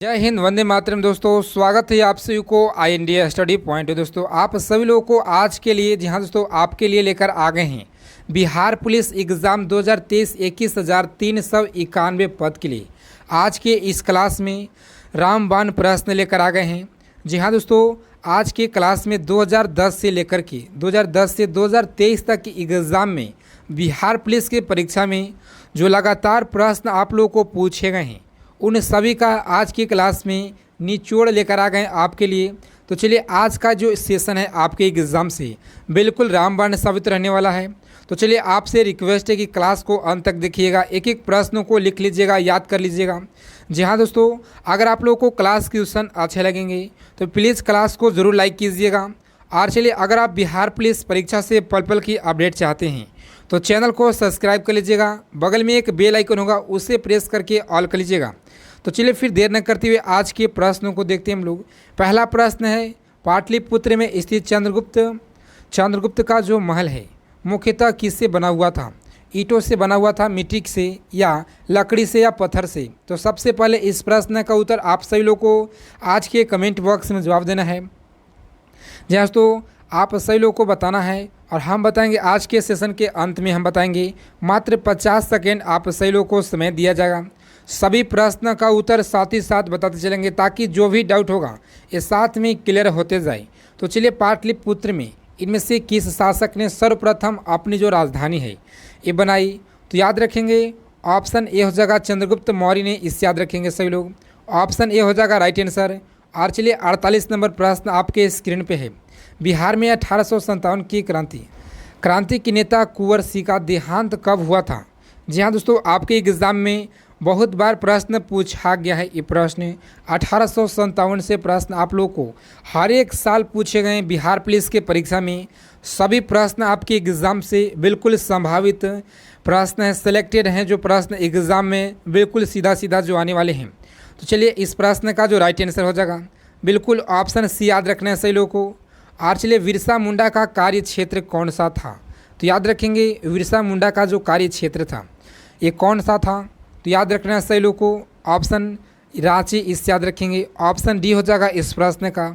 जय हिंद, वंदे मातरम। दोस्तों स्वागत है आप सभी को आई इंडिया स्टडी पॉइंट। दोस्तों आप सभी लोगों को आज के लिए जी हाँ दोस्तों आपके लिए लेकर आ गए हैं बिहार पुलिस एग्ज़ाम 2023 21,391 पद के लिए। आज के इस क्लास में रामबाण प्रश्न लेकर आ गए हैं। जी हाँ दोस्तों, आज के क्लास में 2010 से लेकर के 2010 से 2023 तक के एग्ज़ाम में बिहार पुलिस की परीक्षा में जो लगातार प्रश्न आप लोगों को पूछे गए हैं उन सभी का आज की क्लास में निचोड़ लेकर आ गए आपके लिए। तो चलिए, आज का जो सेशन है आपके एग्ज़ाम से बिल्कुल रामबाण साबित रहने वाला है। तो चलिए, आपसे रिक्वेस्ट है कि क्लास को अंत तक देखिएगा, एक एक प्रश्नों को लिख लीजिएगा, याद कर लीजिएगा। जी हाँ दोस्तों, अगर आप लोगों को क्लास के क्वेश्चन अच्छे लगेंगे तो प्लीज़ क्लास को ज़रूर लाइक कीजिएगा। और चलिए, अगर आप बिहार पुलिस परीक्षा से पल पल की अपडेट चाहते हैं तो चैनल को सब्सक्राइब कर लीजिएगा, बगल में एक बेल आइकन होगा उसे प्रेस करके ऑल कर लीजिएगा। तो चलिए फिर देर न करते हुए आज के प्रश्नों को देखते हैं हम लोग। पहला प्रश्न है, पाटलिपुत्र में स्थित चंद्रगुप्त का जो महल है मुख्यतः किससे बना हुआ था? ईंटों से बना हुआ था, मिट्टी से, या लकड़ी से, या पत्थर से? तो सबसे पहले इस प्रश्न का उत्तर आप सभी लोगों को आज के कमेंट बॉक्स में जवाब देना है। जी दोस्तों, आप सभी लोगों को बताना है और हम बताएंगे आज के सेशन के अंत में। हम बताएंगे मात्र 50 सेकेंड आप सभी लोगों को समय दिया जाएगा। सभी प्रश्न का उत्तर साथ ही साथ बताते चलेंगे ताकि जो भी डाउट होगा ये साथ में क्लियर होते जाए। तो चलिए, पाटलिपुत्र में इनमें से किस शासक ने सर्वप्रथम अपनी जो राजधानी है ये बनाई? तो याद रखेंगे ऑप्शन ए हो जाएगा चंद्रगुप्त मौर्य ने, इस याद रखेंगे सभी लोग। ऑप्शन ए हो जाएगा राइट आंसर। और चलिए 48 नंबर प्रश्न आपके स्क्रीन पे है। बिहार में 1857 की क्रांति के नेता कुंवर सिंह का देहांत कब हुआ था? जी हाँ दोस्तों, आपके एग्ज़ाम में बहुत बार प्रश्न पूछा गया है। ये प्रश्न 1857 से प्रश्न आप लोगों को हर एक साल पूछे गए हैं बिहार पुलिस के परीक्षा में। सभी प्रश्न आपके एग्ज़ाम से बिल्कुल संभावित प्रश्न हैं, सिलेक्टेड हैं जो प्रश्न एग्ज़ाम में बिल्कुल सीधा सीधा जो आने वाले हैं। तो चलिए, इस प्रश्न का जो राइट आंसर हो जाएगा बिल्कुल ऑप्शन सी याद रखना है सही लोगों को। और चलिए, बिरसा मुंडा का कार्य क्षेत्र कौन सा था? तो याद रखेंगे बिरसा मुंडा का जो कार्य क्षेत्र था ये कौन सा था? तो याद रखना है सही लोगों को ऑप्शन रांची, इस याद रखेंगे। ऑप्शन डी हो जाएगा इस प्रश्न का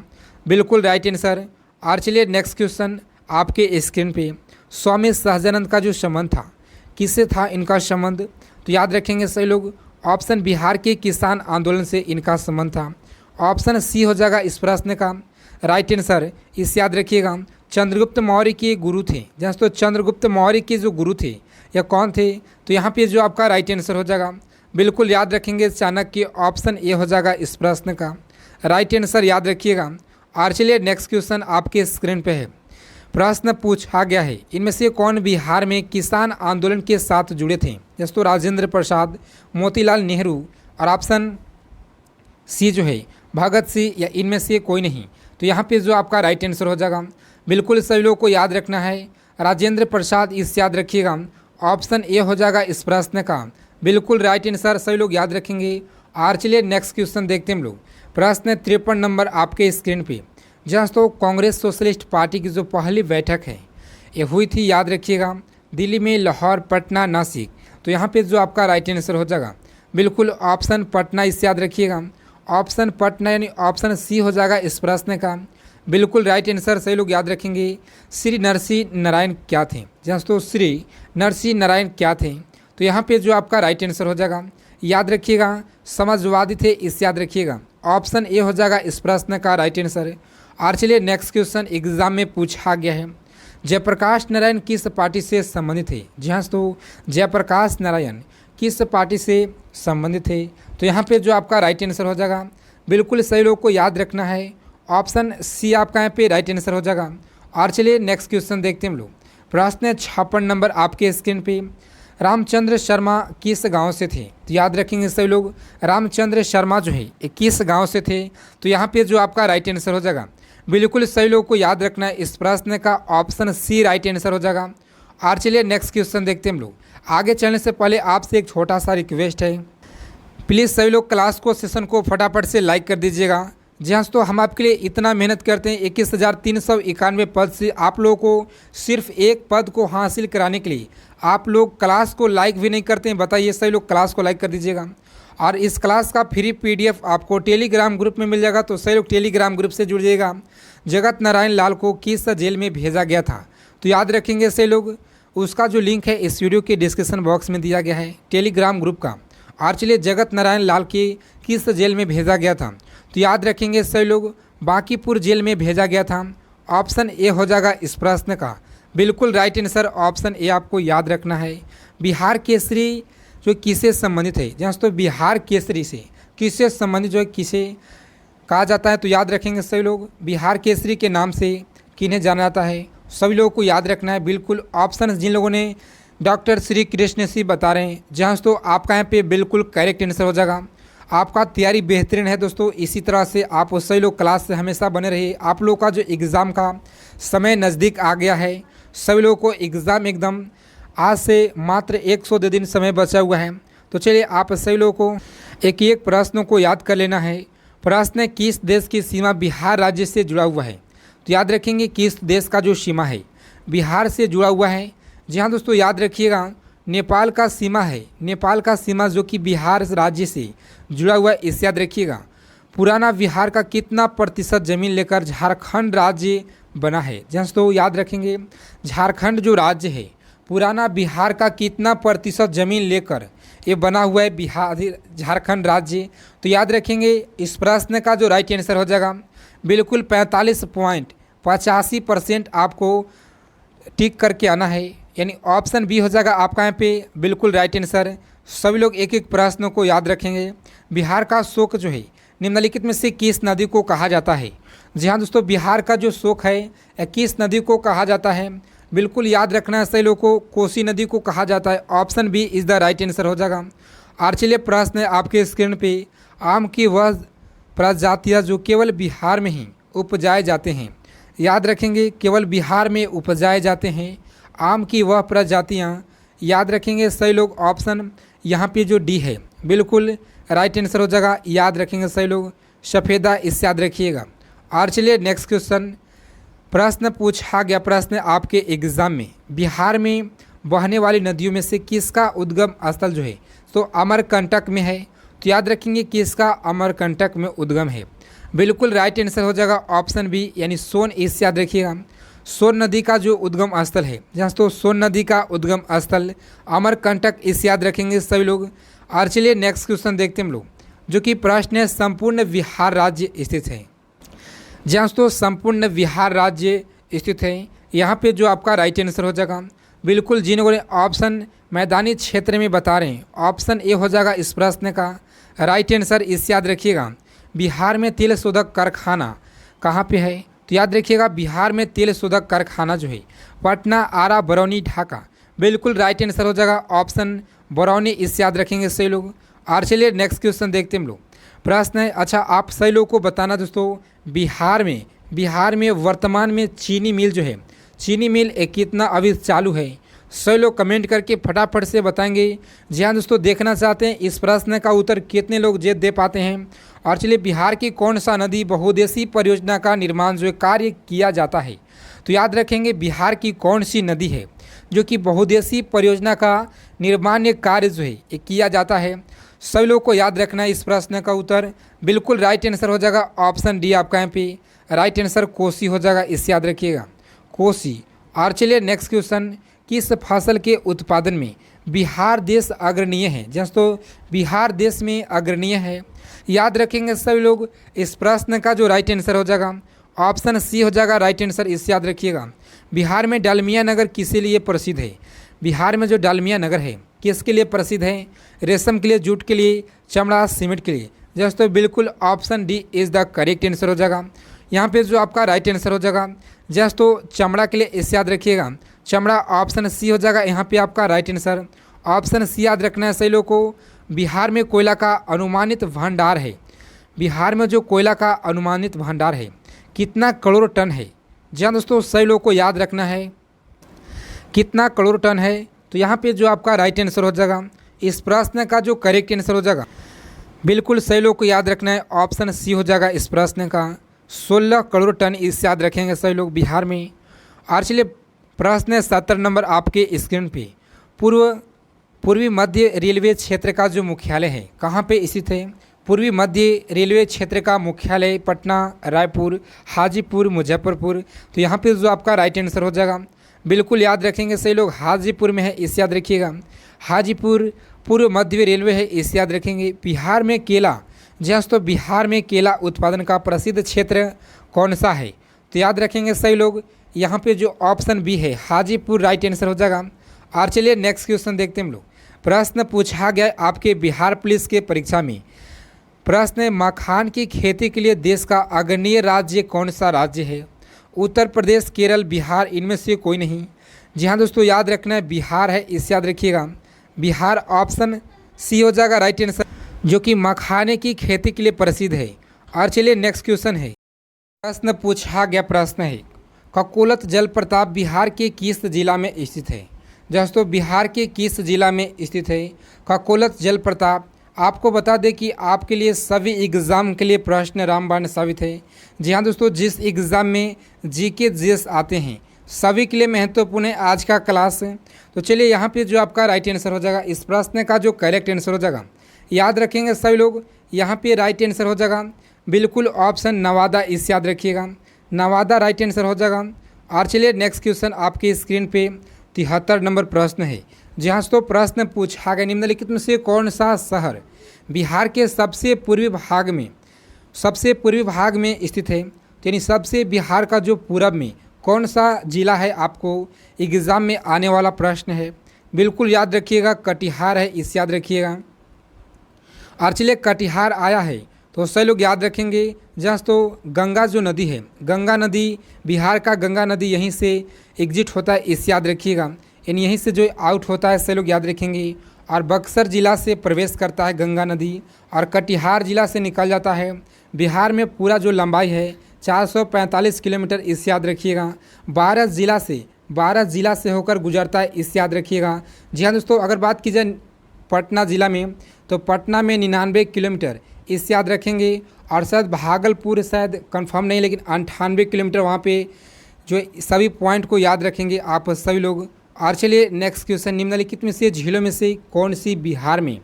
बिल्कुल राइट आंसर। और चलिए नेक्स्ट क्वेश्चन आपके स्क्रीन पे, स्वामी सहजानंद का जो संबंध था किससे था इनका संबंध? तो याद रखेंगे सही लोग ऑप्शन बिहार के किसान आंदोलन से इनका संबंध था। ऑप्शन सी हो जाएगा इस प्रश्न का राइट आंसर, इस याद रखिएगा। चंद्रगुप्त मौर्य के गुरु थे। दोस्तों, चंद्रगुप्त मौर्य के जो गुरु थे या कौन थे? तो यहाँ पे जो आपका राइट आंसर हो जाएगा बिल्कुल याद रखेंगे चाणक्य। ऑप्शन ए हो जाएगा इस प्रश्न का राइट आंसर, याद रखिएगा। और चलिए नेक्स्ट क्वेश्चन आपके स्क्रीन पे है। प्रश्न पूछा गया है, इनमें से कौन बिहार में किसान आंदोलन के साथ जुड़े थे? दोस्तों, राजेंद्र प्रसाद, मोतीलाल नेहरू, और ऑप्शन सी जो है भगत सिंह, या इनमें से कोई नहीं? तो यहाँ पे जो आपका राइट आंसर हो जाएगा बिल्कुल सभी लोगों को याद रखना है राजेंद्र प्रसाद, इस याद रखिएगा। ऑप्शन ए हो जाएगा इस प्रश्न का बिल्कुल राइट आंसर, सभी लोग याद रखेंगे। और चलिए नेक्स्ट क्वेश्चन देखते हैं हम लोग। प्रश्न 53 नंबर आपके स्क्रीन पे। दोस्तों, कांग्रेस सोशलिस्ट पार्टी की जो पहली बैठक है ये हुई थी, याद रखिएगा, दिल्ली में, लाहौर, पटना, नासिक? तो यहाँ पे जो आपका राइट आंसर हो जाएगा बिल्कुल ऑप्शन पटना, इस याद रखिएगा। ऑप्शन पटना यानी ऑप्शन सी हो जाएगा इस प्रश्न का बिल्कुल राइट आंसर, सही लोग याद रखेंगे। श्री नरसिंह नारायण क्या थे? दोस्तों, श्री नरसिंह नारायण क्या थे? तो यहाँ पे जो आपका राइट आंसर हो जाएगा याद रखिएगा समाजवादी थे, इस याद रखिएगा। ऑप्शन ए हो जाएगा इस प्रश्न का राइट आंसर। और चलिए नेक्स्ट क्वेश्चन एग्जाम में पूछा गया है, जयप्रकाश नारायण किस पार्टी से संबंधित थे? जी हाँ दोस्तों, जयप्रकाश नारायण किस पार्टी से संबंधित थे? तो यहाँ पे जो आपका राइट आंसर हो जाएगा बिल्कुल सही लोग को याद रखना है। ऑप्शन सी आपका यहाँ पे राइट आंसर हो जाएगा। और चलिए नेक्स्ट क्वेश्चन देखते हैं हम लोग। प्रश्न 56 नंबर आपके स्क्रीन पे, रामचंद्र शर्मा किस गांव से थे? तो याद रखेंगे सभी लोग रामचंद्र शर्मा जो है ये किस गांव से थे? तो यहाँ पे जो आपका राइट आंसर हो जाएगा बिल्कुल सही लोग को याद रखना है इस प्रश्न का ऑप्शन सी राइट आंसर हो जाएगा। और चलिए नेक्स्ट क्वेश्चन देखते हैं हम लोग। आगे चलने से पहले आपसे एक छोटा सा रिक्वेस्ट है, प्लीज़ सभी लोग क्लास को सेशन को फटाफट से लाइक कर दीजिएगा। जी हाँ दोस्तों, हम आपके लिए इतना मेहनत करते हैं 21,391 पद से आप लोगों को सिर्फ एक पद को हासिल कराने के लिए आप लोग क्लास को लाइक भी नहीं करते हैं। बताइए, सही लोग क्लास को लाइक कर दीजिएगा। और इस क्लास का फ्री पीडीएफ आपको टेलीग्राम ग्रुप में मिल जाएगा। तो सही लोग टेलीग्राम ग्रुप से जुड़ जाइएगा। जगत नारायण लाल को किस जेल में भेजा गया था, तो याद रखेंगे सही लोग, उसका जो लिंक है इस वीडियो के डिस्क्रिप्शन बॉक्स में दिया गया है टेलीग्राम ग्रुप का। और चलिए जगत नारायण लाल के किस जेल में भेजा गया था, तो याद रखेंगे सही लोग, बांकीपुर जेल में भेजा गया था। ऑप्शन ए हो जाएगा इस प्रश्न का बिल्कुल राइट आंसर। ऑप्शन ए आपको याद रखना है। बिहार केसरी जो किससे संबंधित है, जहाँ तो बिहार केसरी से किससे संबंधित जो है किसे कहा जाता है, तो याद रखेंगे सभी लोग, बिहार केसरी के नाम से किन्हें जाना जाता है, सभी लोगों को याद रखना है बिल्कुल। ऑप्शन जिन लोगों ने डॉक्टर श्री कृष्ण सिंह बता रहे हैं, जहाँ तो आपका यहाँ पे बिल्कुल करेक्ट आंसर हो जाएगा। आपका तैयारी बेहतरीन है दोस्तों, इसी तरह से आप सही लोग क्लास से हमेशा बने रहिए। आप लोगों का जो एग्ज़ाम का समय नज़दीक आ गया है, सभी लोगों को एग्ज़ाम एकदम आज से मात्र 102 दिन समय बचा हुआ है। तो चलिए आप सभी लोगों को एक एक प्रश्नों को याद कर लेना है। प्रश्न किस देश की सीमा बिहार राज्य से जुड़ा हुआ है, तो याद रखेंगे किस देश का जो सीमा है बिहार से जुड़ा हुआ है। जी हाँ दोस्तों, याद रखिएगा नेपाल का सीमा है, नेपाल का सीमा जो कि बिहार राज्य से जुड़ा हुआ है, इसे याद रखिएगा। पुराना बिहार का कितना प्रतिशत जमीन लेकर झारखंड राज्य बना है, जहाँ तो याद रखेंगे झारखंड जो राज्य है पुराना बिहार का कितना प्रतिशत ज़मीन लेकर ये बना हुआ है बिहार झारखंड राज्य, तो याद रखेंगे इस प्रश्न का जो राइट आंसर हो जाएगा बिल्कुल 45.85% आपको टिक करके आना है, यानी ऑप्शन बी हो जाएगा आपका यहाँ पे बिल्कुल राइट आंसर। सभी लोग एक एक प्रश्नों को याद रखेंगे। बिहार का शोक जो है निम्नलिखित में से किस नदी को कहा जाता है। जी हाँ दोस्तों, बिहार का जो शोक है किस नदी को कहा जाता है, बिल्कुल याद रखना है सही लोगों को, कोसी नदी को कहा जाता है। Option B is the right answer हो जाएगा। और चलिए प्रश्न है आपके स्क्रीन पे, आम की वह प्रजातियाँ जो केवल बिहार में ही उपजाए जाते हैं, याद रखेंगे केवल बिहार में उपजाए जाते हैं आम की वह प्रजातियाँ, याद रखेंगे सही लोग। ऑप्शन यहाँ पे जो डी है बिल्कुल राइट आंसर हो जाएगा, याद रखेंगे सही लोग, सफ़ेदा, इससे याद रखिएगा। और चलिए नेक्स्ट क्वेश्चन, प्रश्न पूछा गया प्रश्न आपके एग्ज़ाम में, बिहार में बहने वाली नदियों में से किसका उद्गम स्थल जो है तो अमरकंटक में है, तो याद रखेंगे किसका अमरकंटक में उद्गम है, बिल्कुल राइट आंसर हो जाएगा ऑप्शन बी यानी सोन, इससे याद रखिएगा। सोन नदी का जो उद्गम स्थल है, जहाँ तो सोन नदी का उद्गम स्थल अमरकंटक, इससे याद रखेंगे सभी लोग। और चलिए नेक्स्ट क्वेश्चन देखते हैं हम लोग, जो कि प्रश्न है संपूर्ण बिहार राज्य स्थित है, जहाँ तो संपूर्ण बिहार राज्य स्थित है, यहाँ पे जो आपका राइट आंसर हो जाएगा बिल्कुल जिन लोगों ने ऑप्शन मैदानी क्षेत्र में बता रहे हैं, ऑप्शन ए हो जाएगा इस प्रश्न का राइट आंसर, इससे याद रखिएगा। बिहार में तेल शोधक कारखाना कहाँ पे है, तो याद रखिएगा बिहार में तेल शोधक कारखाना जो है पटना, आरा, बरौनी, ढाका, बिल्कुल राइट आंसर हो जाएगा ऑप्शन बरौनी, इससे याद रखेंगे सही लोग। और चलिए नेक्स्ट क्वेश्चन देखते हैं हम लोग। प्रश्न है, अच्छा आप सही लोगों को बताना दोस्तों, बिहार में वर्तमान में चीनी मिल जो है, चीनी मिल कितना अभी चालू है, सही लोग कमेंट करके फटाफट से बताएंगे। जी हाँ दोस्तों, देखना चाहते हैं इस प्रश्न का उत्तर कितने लोग जे दे पाते हैं। और चलिए बिहार की कौन सा नदी बहुउद्देशीय परियोजना का निर्माण जो है कार्य किया जाता है, तो याद रखेंगे बिहार की कौन सी नदी है जो कि बहुउद्देशीय परियोजना का निर्माण कार्य जो है ये किया जाता है, सभी लोगों को याद रखना है इस प्रश्न का उत्तर बिल्कुल राइट आंसर हो जाएगा ऑप्शन डी आपका यहाँ पे राइट आंसर कोसी हो जाएगा, इससे याद रखिएगा कोसी। और चलिए नेक्स्ट क्वेश्चन, किस फसल के उत्पादन में बिहार देश अग्रणीय है, जैसे तो बिहार देश में अग्रणीय है, याद रखेंगे सभी लोग। इस प्रश्न का जो राइट आंसर हो जाएगा ऑप्शन सी हो जाएगा राइट आंसर, इससे याद रखिएगा। बिहार में डालमिया नगर किसके लिए प्रसिद्ध है, बिहार में जो डालमिया नगर है किसके लिए प्रसिद्ध है, रेशम के लिए, जूट के लिए, चमड़ा, सीमेंट के लिए, जैसे तो बिल्कुल option D is the correct answer हो जाएगा। यहाँ पे जो आपका राइट आंसर हो जाएगा जस्ट तो चमड़ा के लिए, इससे याद रखिएगा चमड़ा, ऑप्शन सी हो जाएगा यहाँ पे आपका राइट आंसर। ऑप्शन सी याद रखना है सही लोगों को। बिहार में कोयला का अनुमानित भंडार है, बिहार में जो कोयला का अनुमानित भंडार है कितना करोड़ टन है, जी हाँ दोस्तों सही लोगों को याद रखना है कितना करोड़ टन है, तो यहाँ पे जो आपका राइट आंसर हो जाएगा इस प्रश्न का जो करेक्ट आंसर हो जाएगा बिल्कुल सही लोग को याद रखना है ऑप्शन सी हो जाएगा इस प्रश्न का 16 करोड़ टन, इससे याद रखेंगे सही लोग बिहार में। और चलिए प्रश्न 70 नंबर आपके स्क्रीन पे, पूर्व पूर्वी मध्य रेलवे क्षेत्र का जो मुख्यालय है कहाँ पे स्थित है? पूर्वी मध्य रेलवे क्षेत्र का मुख्यालय पटना, रायपुर, हाजीपुर, मुजफ्फरपुर। तो यहाँ पे जो आपका राइट आंसर हो जाएगा, बिल्कुल याद रखेंगे सही लोग, हाजीपुर में है, इसे याद रखिएगा। हाजीपुर पूर्व मध्य रेलवे है, इसे याद रखेंगे। बिहार में केला, जी हाँ दोस्तों, बिहार में केला उत्पादन का प्रसिद्ध क्षेत्र कौन सा है? तो याद रखेंगे सही लोग, यहाँ पे जो ऑप्शन बी है हाजीपुर राइट आंसर हो जाएगा। और चलिए नेक्स्ट क्वेश्चन देखते हैं हम लोग। प्रश्न पूछा गया आपके बिहार पुलिस के परीक्षा में। प्रश्न, मखान की खेती के लिए देश का अग्रणीय राज्य कौन सा राज्य है? उत्तर प्रदेश, केरल, बिहार, इनमें से कोई नहीं। जी हाँ दोस्तों, याद रखना है बिहार है, इसे याद रखिएगा। बिहार ऑप्शन सी हो जाएगा राइट आंसर, जो कि मखाने की खेती के लिए प्रसिद्ध है। और चलिए नेक्स्ट क्वेश्चन है। प्रश्न पूछा गया प्रश्न है, ककोलत जलप्रपात बिहार के किस जिला में स्थित है? दोस्तों, बिहार के किस जिला में स्थित है ककोलत जलप्रपात? आपको बता दें कि आपके लिए सभी एग्ज़ाम के लिए प्रश्न रामबाण साबित है। जी हाँ दोस्तों, जिस एग्ज़ाम में जीके जीएस आते हैं सभी के लिए महत्वपूर्ण है आज का क्लास। तो चलिए यहाँ पे जो आपका राइट आंसर हो जाएगा, इस प्रश्न का जो करेक्ट आंसर हो जाएगा, याद रखेंगे सभी लोग, यहाँ पे राइट आंसर हो जाएगा बिल्कुल ऑप्शन नवादा, इस याद रखिएगा, नवादा राइट आंसर हो जाएगा। और चलिए नेक्स्ट क्वेश्चन आपकी स्क्रीन पे 73 नंबर प्रश्न है। जहाँ तो प्रश्न पूछा गया, निम्नलिखित में से कौन सा शहर बिहार के सबसे पूर्वी भाग में स्थित है? यानी सबसे बिहार का जो पूरब में कौन सा जिला है, आपको एग्ज़ाम में आने वाला प्रश्न है। बिल्कुल याद रखिएगा, कटिहार है, इस याद रखिएगा। और चलिए कटिहार आया है तो सही लोग याद रखेंगे, जहाँ तो गंगा जो नदी है, गंगा नदी, बिहार का गंगा नदी यहीं से एग्जिट होता है, इस याद रखिएगा। यानी यहीं से जो आउट होता है सही लोग याद रखेंगे। और बक्सर जिला से प्रवेश करता है गंगा नदी, और कटिहार जिला से निकल जाता है। बिहार में पूरा जो लंबाई है 445 किलोमीटर, इस याद रखिएगा। 12 जिला से होकर गुजरता है, इस याद रखिएगा। जी हाँ दोस्तों, अगर बात की जाए पटना ज़िला में तो पटना में 99 किलोमीटर, इस याद रखेंगे। और शायद भागलपुर शायद कंफर्म नहीं, लेकिन 98 किलोमीटर वहाँ पे जो सभी पॉइंट को याद रखेंगे आप सभी लोग। और चलिए नेक्स्ट क्वेश्चन, निम्नलिखित में से झीलों में से कौन सी बिहार में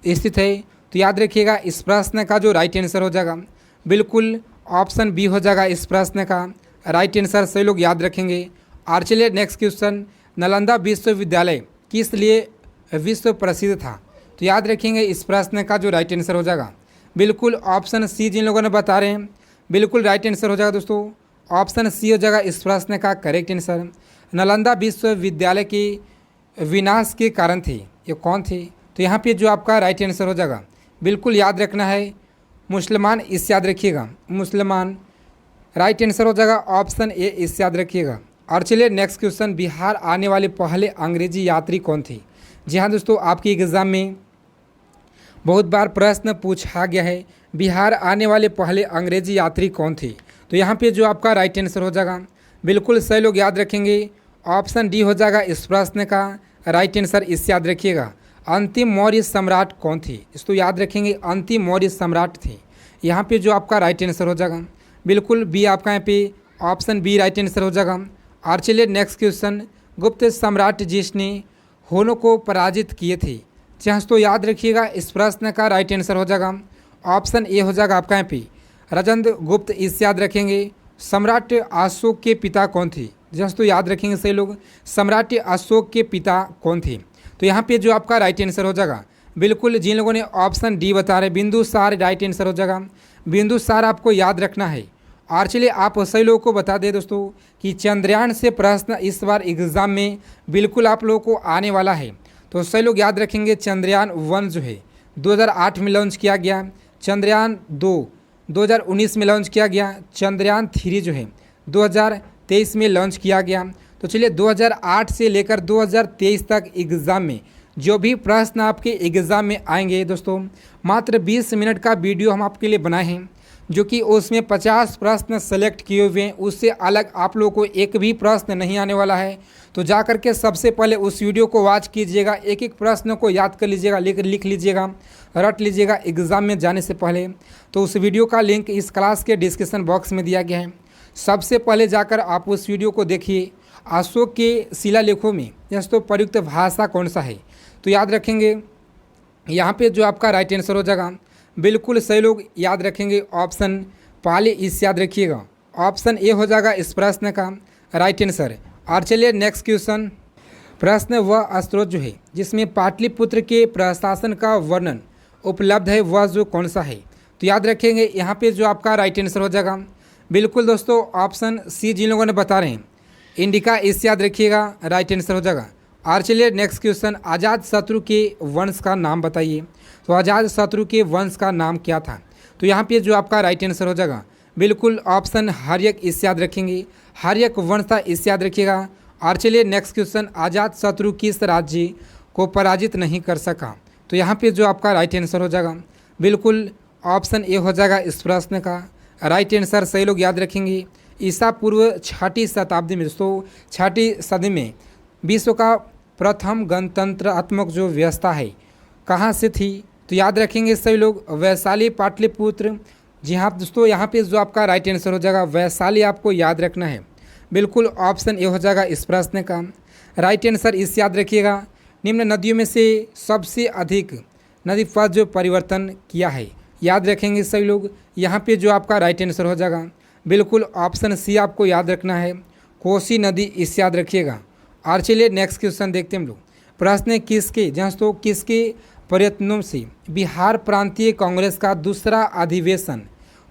स्थित है? तो याद रखिएगा इस प्रश्न का जो राइट आंसर हो जाएगा बिल्कुल ऑप्शन बी हो जाएगा, इस प्रश्न का राइट आंसर सभी लोग याद रखेंगे। और चलिए नेक्स्ट क्वेश्चन, नालंदा विश्वविद्यालय किस लिए विश्व प्रसिद्ध था? तो याद रखेंगे इस प्रश्न का जो राइट आंसर हो जाएगा बिल्कुल ऑप्शन सी, जिन लोगों ने बता रहे हैं बिल्कुल राइट आंसर हो जाएगा दोस्तों, ऑप्शन सी हो जाएगा इस प्रश्न का करेक्ट आंसर। नालंदा विश्वविद्यालय के विनाश के कारण थे, ये कौन थे? तो यहाँ पे जो आपका राइट आंसर हो जाएगा बिल्कुल याद रखना है मुसलमान, इस याद रखिएगा, मुसलमान राइट आंसर हो जाएगा ऑप्शन ए, इस याद रखिएगा। और चलिए नेक्स्ट क्वेश्चन, बिहार आने वाले पहले अंग्रेजी यात्री कौन थे? जी हाँ दोस्तों, आपके एग्ज़ाम में बहुत बार प्रश्न पूछा गया है, बिहार आने वाले पहले अंग्रेजी यात्री कौन थे? तो यहाँ पे जो आपका राइट आंसर हो जाएगा बिल्कुल सही लोग याद रखेंगे, ऑप्शन डी हो जाएगा इस प्रश्न का राइट आंसर, इस याद रखिएगा। अंतिम मौर्य सम्राट कौन थे? इसको याद रखेंगे, अंतिम मौर्य सम्राट थे। यहाँ पे जो आपका राइट आंसर हो जाएगा बिल्कुल बी, आपका यहाँ पे ऑप्शन बी राइट आंसर हो जाएगा। और चलिए नेक्स्ट क्वेश्चन, गुप्त सम्राट जिसने हुनों को पराजित किए थे? चाहे तो याद रखिएगा इस प्रश्न का राइट आंसर हो जाएगा ऑप्शन ए हो जाएगा आपका यहाँ पे राजेंद्र गुप्त, इस याद रखेंगे। सम्राट अशोक के पिता कौन थे? जहाँ तो याद रखेंगे सही लोग, सम्राट अशोक के पिता कौन थे? तो यहाँ पे जो आपका राइट आंसर हो जाएगा बिल्कुल, जिन लोगों ने ऑप्शन डी बता रहे बिंदुसार राइट आंसर हो जाएगा, बिंदुसार आपको याद रखना है। और चलिए आप सही लोगों को बता दें दोस्तों कि चंद्रयान से प्रश्न इस बार एग्ज़ाम में बिल्कुल आप लोगों को आने वाला है। तो सही लोग याद रखेंगे, चंद्रयान 1 जो है 2008 में लॉन्च किया गया, चंद्रयान 2 2019 में लॉन्च किया गया, चंद्रयान 3 जो है 2023 में लॉन्च किया गया। तो चलिए 2008 से लेकर 2023 तक एग्ज़ाम में जो भी प्रश्न आपके एग्ज़ाम में आएंगे दोस्तों, मात्र 20 मिनट का वीडियो हम आपके लिए बनाए हैं, जो कि उसमें 50 प्रश्न सेलेक्ट किए हुए हैं, उससे अलग आप लोगों को एक भी प्रश्न नहीं आने वाला है। तो जा कर के सबसे पहले उस वीडियो को वॉच कीजिएगा, एक एक प्रश्न को याद कर लीजिएगा, लिख लीजिएगा, रट लीजिएगा एग्ज़ाम में जाने से पहले। तो उस वीडियो का लिंक इस क्लास के डिस्क्रिप्शन बॉक्स में दिया गया है, सबसे पहले जाकर आप उस वीडियो को देखिए। अशोक के शिलालेखों में तो प्रयुक्त भाषा कौन सा है? तो याद रखेंगे यहाँ पे जो आपका राइट आंसर हो जाएगा, बिल्कुल सही लोग याद रखेंगे ऑप्शन पहले इस याद रखिएगा, ऑप्शन ए हो जाएगा इस प्रश्न का राइट आंसर। और चलिए नेक्स्ट क्वेश्चन। प्रश्न वह स्रोत जो है जिसमें पाटलिपुत्र के प्रशासन का वर्णन उपलब्ध है वह जो कौन सा है? तो याद रखेंगे यहाँ पे जो आपका राइट आंसर हो जाएगा, बिल्कुल दोस्तों ऑप्शन सी जिन लोगों ने बता रहे हैं इंडिका इस याद रखिएगा राइट आंसर हो जाएगा। और चलिए नेक्स्ट क्वेश्चन। आज़ाद शत्रु के वंश का नाम बताइए। तो आज़ाद शत्रु के वंश का नाम क्या था? तो यहाँ पे जो आपका राइट आंसर हो जाएगा, बिल्कुल ऑप्शन हर्यक इस याद रखेंगे, हर्यक वंश था इस याद रखिएगा। और चलिए नेक्स्ट क्वेश्चन। आज़ाद शत्रु किस राज्य को पराजित नहीं कर सका? तो यहाँ पे जो आपका राइट आंसर हो जाएगा, बिल्कुल ऑप्शन ए हो जाएगा इस प्रश्न का राइट आंसर। सही लोग याद रखेंगे ईसा पूर्व 6ठी शताब्दी में, दोस्तों 6ठी सदी में विश्व का प्रथम गणतंत्रात्मक जो व्यवस्था है कहाँ से थी? तो याद रखेंगे सभी लोग वैशाली पाटलिपुत्र। जी हाँ दोस्तों, यहाँ पे जो आपका राइट आंसर हो जाएगा वैशाली आपको याद रखना है, बिल्कुल ऑप्शन ए हो जाएगा इस प्रश्न का राइट आंसर। इस याद रखिएगा निम्न नदियों में से सबसे अधिक नदी पथ जो परिवर्तन किया है, याद रखेंगे सभी लोग। यहाँ पे जो आपका राइट आंसर हो जाएगा, बिल्कुल ऑप्शन सी आपको याद रखना है, कोसी नदी इस याद रखिएगा। और चलिए नेक्स्ट क्वेश्चन देखते हैं हम लोग। प्रश्न किसके दोस्तों किसके प्रयत्नों से बिहार प्रांतीय कांग्रेस का दूसरा अधिवेशन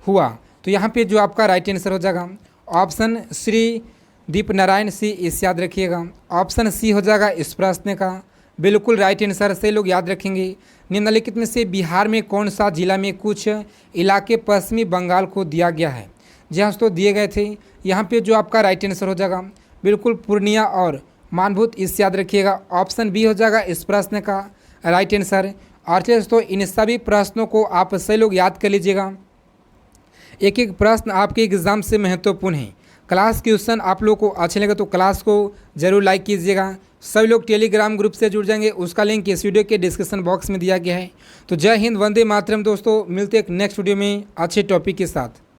हुआ? तो यहाँ पे जो आपका राइट आंसर हो जाएगा, ऑप्शन श्री दीपनारायण सिंह इस याद रखिएगा। ऑप्शन सी हो जाएगा इस प्रश्न का बिल्कुल राइट आंसर। से लोग याद रखेंगे निम्नलिखित में से बिहार में कौन सा जिला में कुछ इलाके पश्चिमी बंगाल को दिया गया है? जहाँ तो दिए गए थे, यहाँ पे जो आपका राइट आंसर हो जाएगा, बिल्कुल पूर्णिया और मानभूत इस याद रखिएगा। ऑप्शन बी हो जाएगा इस प्रश्न का राइट आंसर। और चलिए दोस्तों इन सभी प्रश्नों को आप सही लोग याद कर लीजिएगा, एक एक प्रश्न आपके एग्ज़ाम से महत्वपूर्ण है। क्लास क्वेश्चन आप लोग को अच्छे लगे तो क्लास को जरूर लाइक कीजिएगा। सभी लोग टेलीग्राम ग्रुप से जुड़ जाएंगे, उसका लिंक इस वीडियो के डिस्क्रिप्शन बॉक्स में दिया गया है। तो जय हिंद, वंदे मातरम दोस्तों, मिलते हैं एक नेक्स्ट वीडियो में अच्छे टॉपिक के साथ।